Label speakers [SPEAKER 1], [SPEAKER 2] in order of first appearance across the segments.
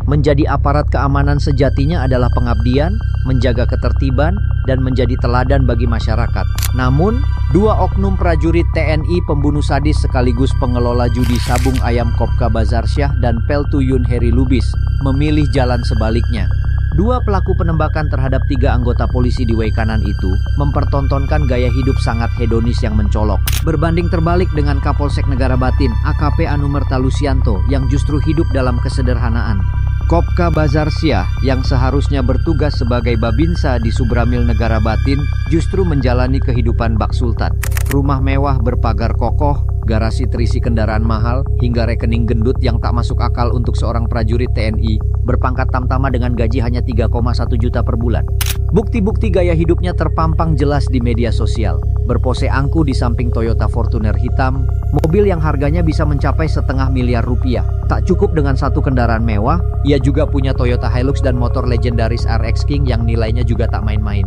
[SPEAKER 1] Menjadi aparat keamanan sejatinya adalah pengabdian, menjaga ketertiban, dan menjadi teladan bagi masyarakat. Namun, dua oknum prajurit TNI pembunuh sadis sekaligus pengelola judi sabung ayam Kopka Bazarsyah dan Peltuyun Heri Lubis memilih jalan sebaliknya. Dua pelaku penembakan terhadap 3 anggota polisi di Waikanan itu mempertontonkan gaya hidup sangat hedonis yang mencolok. Berbanding terbalik dengan Kapolsek Negara Batin AKP Anumerta Lusianto yang justru hidup dalam kesederhanaan. Kopka Bazarsyah yang seharusnya bertugas sebagai babinsa di Subramil Negara Batin justru menjalani kehidupan bak sultan. Rumah mewah berpagar kokoh, garasi terisi kendaraan mahal, hingga rekening gendut yang tak masuk akal untuk seorang prajurit TNI berpangkat tamtama dengan gaji hanya 3,1 juta per bulan. Bukti-bukti gaya hidupnya terpampang jelas di media sosial. Berpose angku di samping Toyota Fortuner hitam, mobil yang harganya bisa mencapai $500 miliar. Tak cukup dengan satu kendaraan mewah, ia juga punya Toyota Hilux dan motor legendaris RX King yang nilainya juga tak main-main.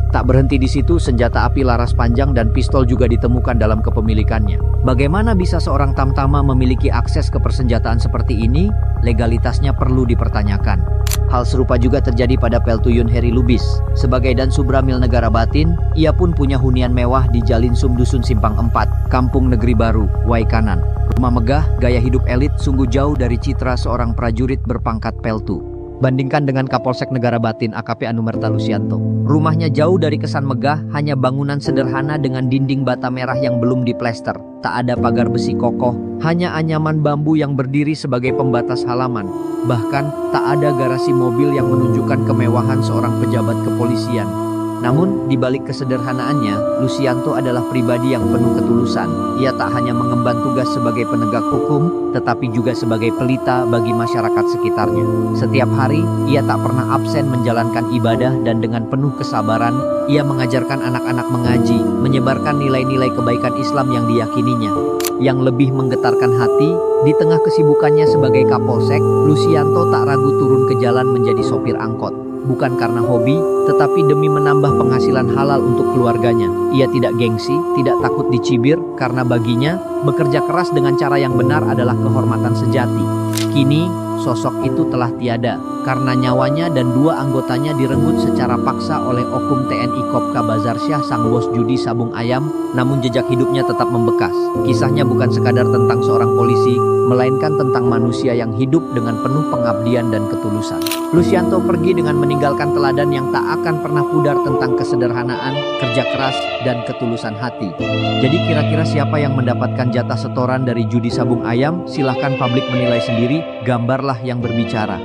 [SPEAKER 1] Tak berhenti di situ, senjata api laras panjang dan pistol juga ditemukan dalam kepemilikannya. Bagaimana bisa seorang tamtama memiliki akses ke persenjataan seperti ini? Legalitasnya perlu dipertanyakan. Hal serupa juga terjadi pada Peltuyun Heri Lubis. Sebagai dan Subramil Negara Batin, ia pun punya hunian mewah di Jalinsum Dusun Simpang 4, Kampung Negeri Baru, Waikanan. Rumah megah, gaya hidup elit sungguh jauh dari citra seorang prajurit berpangkat Peltu. Bandingkan dengan Kapolsek Negara Batin AKP Anumerta Lusianto. Rumahnya jauh dari kesan megah, hanya bangunan sederhana dengan dinding bata merah yang belum diplester. Tak ada pagar besi kokoh, hanya anyaman bambu yang berdiri sebagai pembatas halaman. Bahkan tak ada garasi mobil yang menunjukkan kemewahan seorang pejabat kepolisian. Namun, di balik kesederhanaannya, Lusianto adalah pribadi yang penuh ketulusan. Ia tak hanya mengemban tugas sebagai penegak hukum, tetapi juga sebagai pelita bagi masyarakat sekitarnya. Setiap hari, ia tak pernah absen menjalankan ibadah dan dengan penuh kesabaran, ia mengajarkan anak-anak mengaji, menyebarkan nilai-nilai kebaikan Islam yang diyakininya. Yang lebih menggetarkan hati, di tengah kesibukannya sebagai Kapolsek, Lusianto tak ragu turun ke jalan menjadi sopir angkot. Bukan karena hobi, tetapi demi menambah penghasilan halal untuk keluarganya. Ia tidak gengsi, tidak takut dicibir, karena baginya, bekerja keras dengan cara yang benar adalah kehormatan sejati. Kini, sosok itu telah tiada, karena nyawanya dan 2 anggotanya direnggut secara paksa oleh oknum TNI Kopka Bazarsyah sang bos judi sabung ayam, namun jejak hidupnya tetap membekas. Kisahnya bukan sekadar tentang seorang polisi, melainkan tentang manusia yang hidup dengan penuh pengabdian dan ketulusan. Lusianto pergi dengan meninggalkan teladan yang tak akan pernah pudar tentang kesederhanaan, kerja keras, dan ketulusan hati. Jadi kira-kira siapa yang mendapatkan jatah setoran dari judi sabung ayam? Silahkan publik menilai sendiri, gambarlah yang berbicara.